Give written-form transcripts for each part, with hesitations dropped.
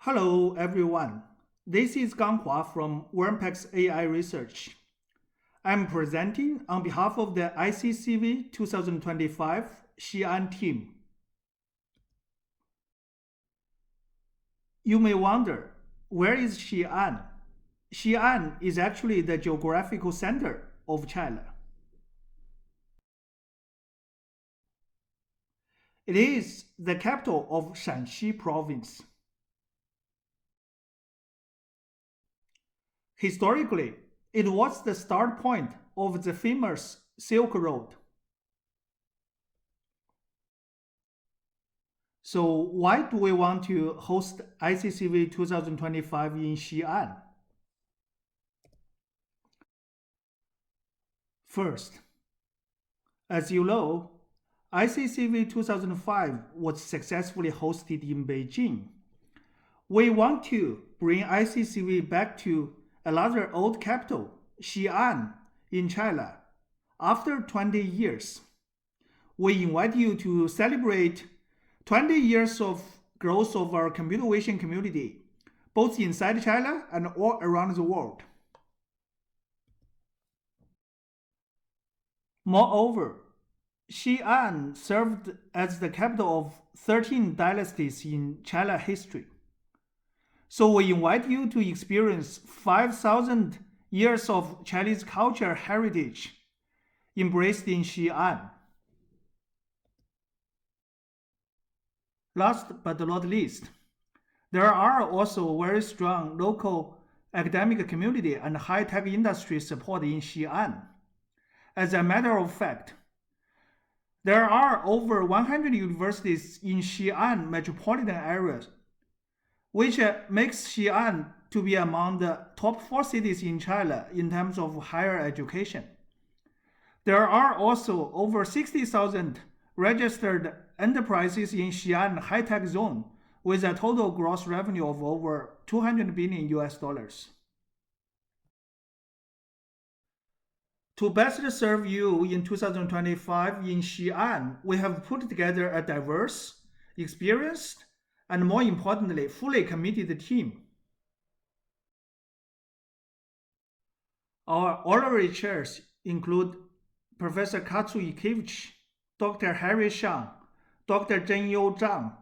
Hello, everyone. This is Ganghua from Wormpex AI Research. I'm presenting on behalf of the ICCV 2025 Xi'an team. You may wonder, where is Xi'an? Xi'an is actually the geographical center of China. It is the capital of Shanxi province. Historically, it was the start point of the famous Silk Road. So why do we want to host ICCV 2025 in Xi'an? First, as you know, ICCV 2005 was successfully hosted in Beijing. We want to bring ICCV back to another old capital, Xi'an, in China, after 20 years. We invite you to celebrate 20 years of growth of our computer vision community, both inside China and all around the world. Moreover, Xi'an served as the capital of 13 dynasties in China history. So we invite you to experience 5,000 years of Chinese culture heritage embraced in Xi'an. Last but not least, there are also very strong local academic community and high-tech industry support in Xi'an. As a matter of fact, there are over 100 universities in Xi'an metropolitan areas, which makes Xi'an to be among the top 4 cities in China in terms of higher education. There are also over 60,000 registered enterprises in Xi'an high-tech zone with a total gross revenue of over 200 billion US dollars. To best serve you in 2025 in Xi'an, we have put together a diverse, experienced, and more importantly, fully committed team. Our honorary chairs include Professor Katsu Ikevich, Dr. Harry Shang, Dr. Zhenyou Zhang,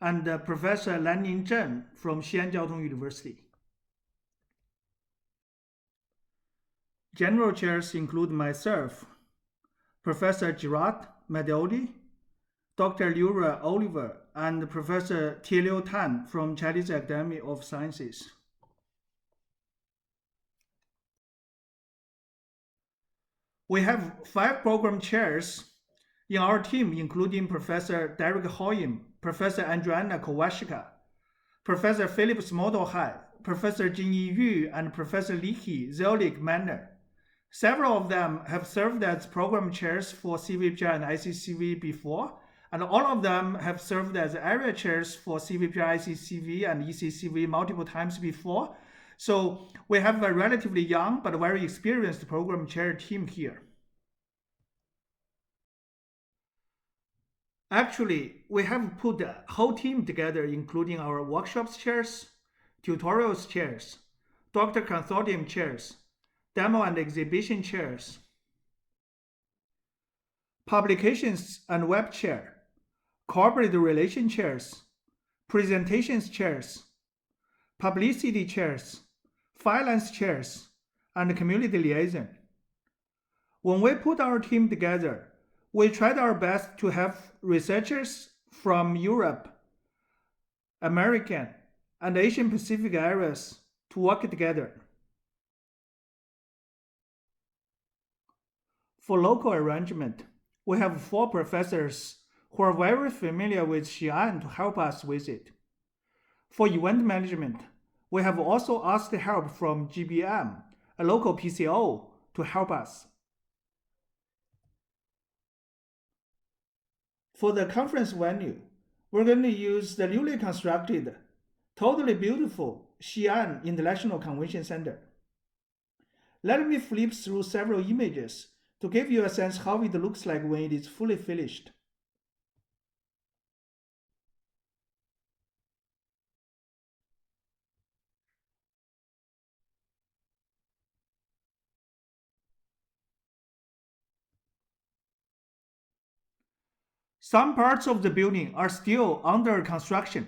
and Professor Lanning Zheng from Xi'an Jiaotong University. General chairs include myself, Professor Gerard Medioli, Dr. Liura Oliver, and Professor Tieliu Tan from Chinese Academy of Sciences. We have 5 program chairs in our team, including Professor Derek Hoyim, Professor Andriana Kowalska, Professor Philip Smodohai, Professor Jinyi Yu, and Professor Liki Zelik Manner. Several of them have served as program chairs for CVPR and ICCV before, and all of them have served as area chairs for CVPR, ICCV, and ECCV multiple times before. So we have a relatively young but very experienced program chair team here. Actually, we have put a whole team together, including our workshops chairs, tutorials chairs, doctor consortium chairs, demo and exhibition chairs, publications and web chair, corporate relation chairs, presentations chairs, publicity chairs, finance chairs, and community liaison. When we put our team together, we tried our best to have researchers from Europe, American, and Asian Pacific areas to work together. For local arrangement, we have 4 professors who are very familiar with Xi'an to help us with it. For event management, we have also asked help from GBM, a local PCO, to help us. For the conference venue, we're going to use the newly constructed, totally beautiful Xi'an International Convention Center. Let me flip through several images to give you a sense how it looks like when it is fully finished. Some parts of the building are still under construction,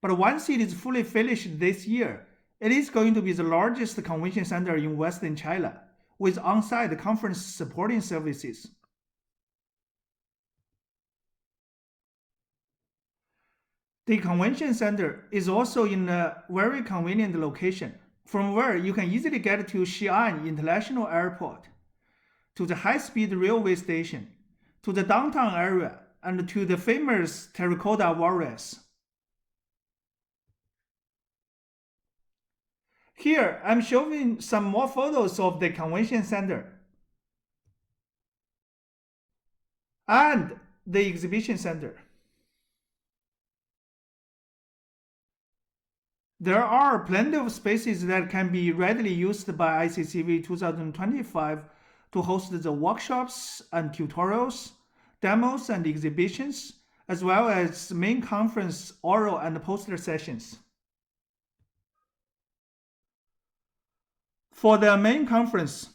but once it is fully finished this year, it is going to be the largest convention center in Western China, with on-site conference supporting services. The convention center is also in a very convenient location, from where you can easily get to Xi'an International Airport, to the high-speed railway station, to the downtown area, and to the famous terracotta warriors. Here, I'm showing some more photos of the convention center and the exhibition center. There are plenty of spaces that can be readily used by ICCV 2025 to host the workshops and tutorials, demos and exhibitions, as well as main conference oral and poster sessions. For the main conference,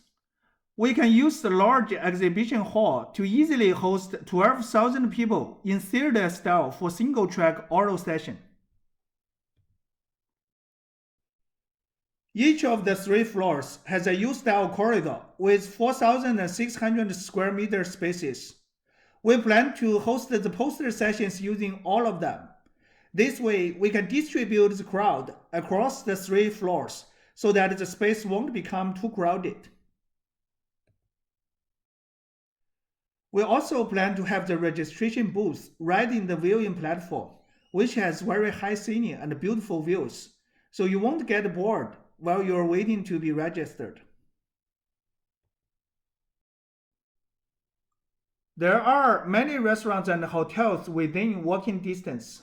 we can use the large exhibition hall to easily host 12,000 people in theater style for single-track oral session. Each of the 3 floors has a U-style corridor with 4,600 square meter spaces. We plan to host the poster sessions using all of them. This way, we can distribute the crowd across the 3 floors so that the space won't become too crowded. We also plan to have the registration booth right in the viewing platform, which has very high ceiling and beautiful views, so you won't get bored while you're waiting to be registered. There are many restaurants and hotels within walking distance.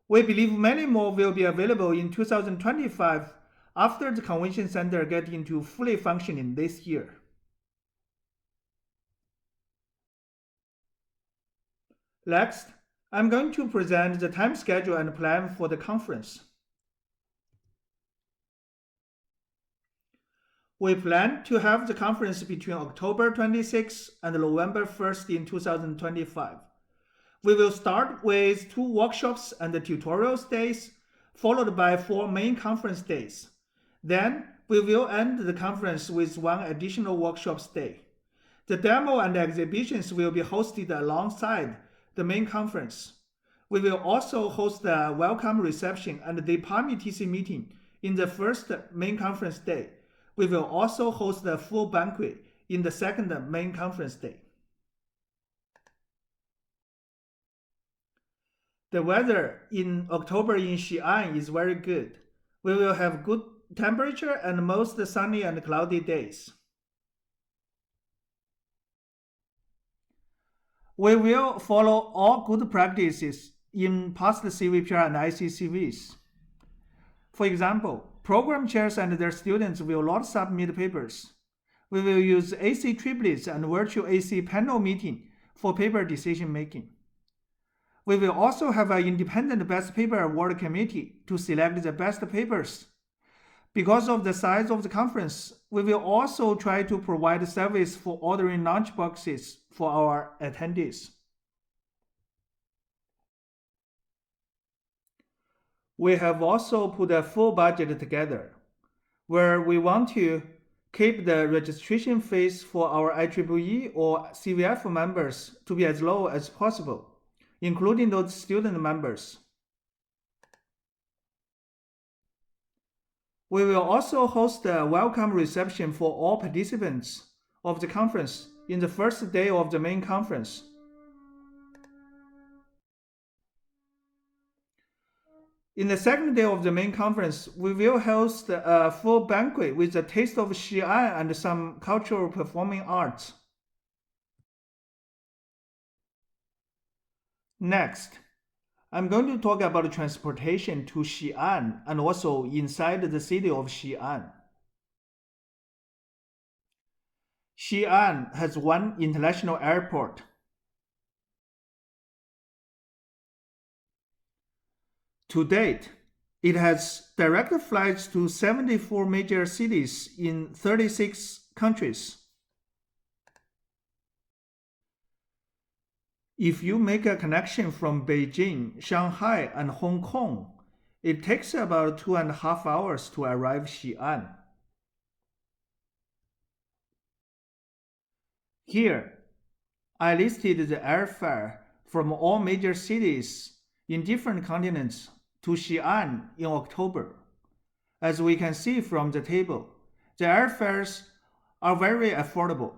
We believe many more will be available in 2025 after the convention center gets into fully functioning this year. Next, I'm going to present the time schedule and plan for the conference. We plan to have the conference between October 26 and November 1st in 2025. We will start with 2 workshops and tutorials days, followed by 4 main conference days. Then, we will end the conference with 1 additional workshops day. The demo and exhibitions will be hosted alongside the main conference. We will also host a welcome reception and the TC meeting in the first main conference day. We will also host a full banquet in the second main conference day. The weather in October in Xi'an is very good. We will have good temperature and most sunny and cloudy days. We will follow all good practices in past CVPR and ICCVs. For example, program chairs and their students will not submit papers. We will use AC triplets and virtual AC panel meeting for paper decision making. We will also have an independent best paper award committee to select the best papers. Because of the size of the conference, we will also try to provide service for ordering lunch boxes for our attendees. We have also put a full budget together, where we want to keep the registration fees for our IEEE or CVF members to be as low as possible, including those student members. We will also host a welcome reception for all participants of the conference in the first day of the main conference. In the second day of the main conference, we will host a full banquet with a taste of Xi'an and some cultural performing arts. Next, I'm going to talk about transportation to Xi'an and also inside the city of Xi'an. Xi'an has 1 international airport. To date, it has direct flights to 74 major cities in 36 countries. If you make a connection from Beijing, Shanghai, and Hong Kong, it takes about 2.5 hours to arrive Xi'an. Here, I listed the airfare from all major cities in different continents to Xi'an in October. As we can see from the table, the airfares are very affordable.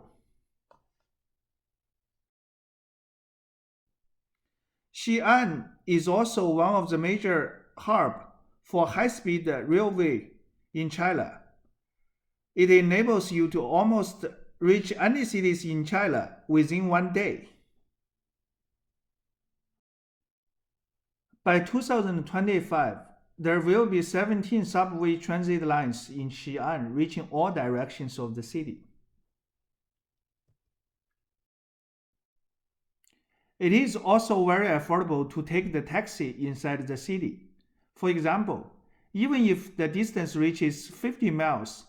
Xi'an is also one of the major hubs for high-speed railway in China. It enables you to almost reach any cities in China within one day. By 2025, there will be 17 subway transit lines in Xi'an reaching all directions of the city. It is also very affordable to take the taxi inside the city. For example, even if the distance reaches 50 miles,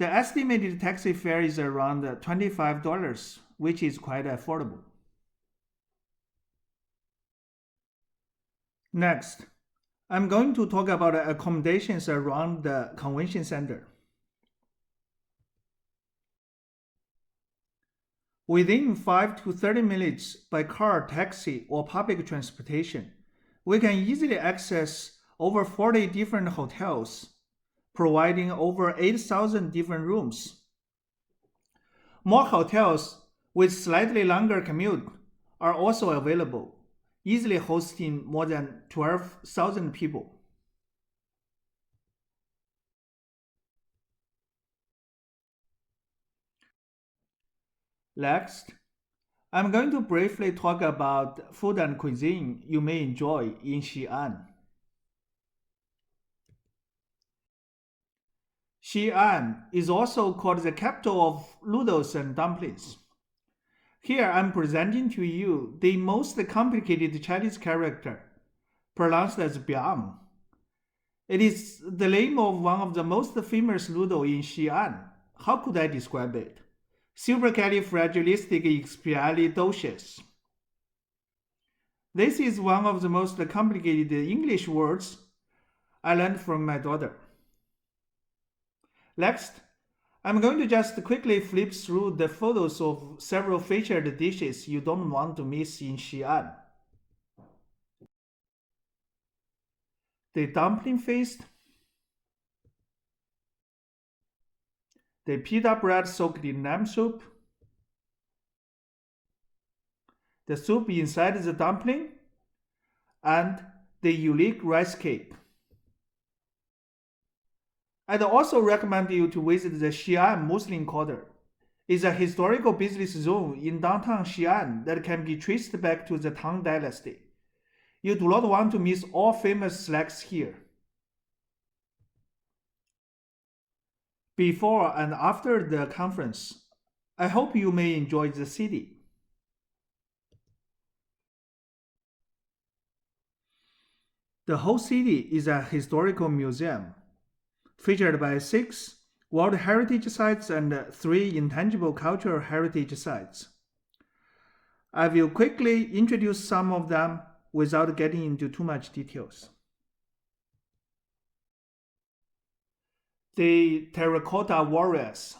the estimated taxi fare is around $25, which is quite affordable. Next, I'm going to talk about accommodations around the convention center. Within 5 to 30 minutes by car, taxi, or public transportation, we can easily access over 40 different hotels, providing over 8,000 different rooms. More hotels with slightly longer commute are also available, easily hosting more than 12,000 people. Next, I'm going to briefly talk about food and cuisine you may enjoy in Xi'an. Xi'an is also called the capital of noodles and dumplings. Here I'm presenting to you the most complicated Chinese character, pronounced as Biang. It is the name of one of the most famous noodles in Xi'an. How could I describe it? Supercalifragilisticexpialidocious. This is one of the most complicated English words I learned from my daughter. Next, I'm going to just quickly flip through the photos of several featured dishes you don't want to miss in Xi'an. The dumpling feast, the pita bread soaked in lamb soup, the soup inside the dumpling, and the unique rice cake. I'd also recommend you to visit the Xi'an Muslim Quarter. It's a historical business zone in downtown Xi'an that can be traced back to the Tang Dynasty. You do not want to miss all famous snacks here. Before and after the conference, I hope you may enjoy the city. The whole city is a historical museum, featured by 6 World Heritage Sites and 3 Intangible Cultural Heritage Sites. I will quickly introduce some of them without getting into too much details. The Terracotta Warriors,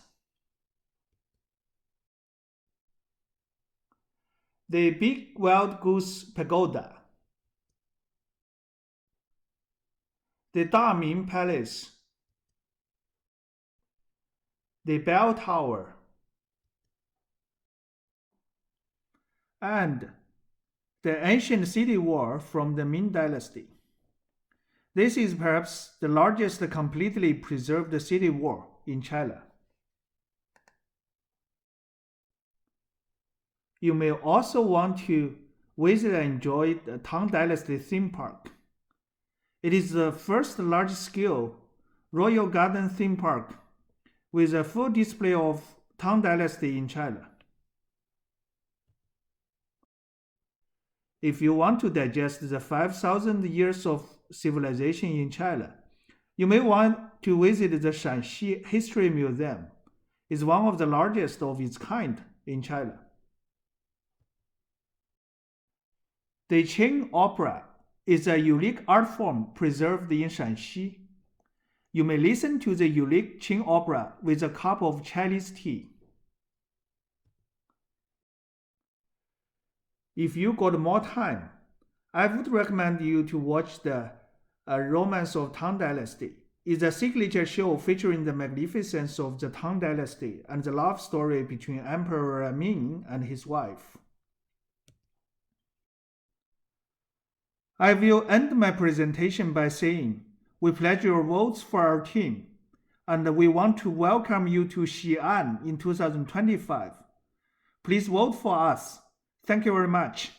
the Big Wild Goose Pagoda, the Daming Palace, the Bell Tower, and the ancient city wall from the Ming Dynasty. This is perhaps the largest completely preserved city wall in China. You may also want to visit and enjoy the Tang Dynasty theme park. It is the first large-scale royal garden theme park with a full display of Tang Dynasty in China. If you want to digest the 5,000 years of civilization in China, you may want to visit the Shanxi History Museum. It's one of the largest of its kind in China. The Qing opera is a unique art form preserved in Shaanxi. You may listen to the unique Qing opera with a cup of Chinese tea. If you got more time, I would recommend you to watch the Romance of Tang Dynasty. It's a signature show featuring the magnificence of the Tang Dynasty and the love story between Emperor Ming and his wife. I will end my presentation by saying, we pledge your votes for our team, and we want to welcome you to Xi'an in 2025. Please vote for us. Thank you very much.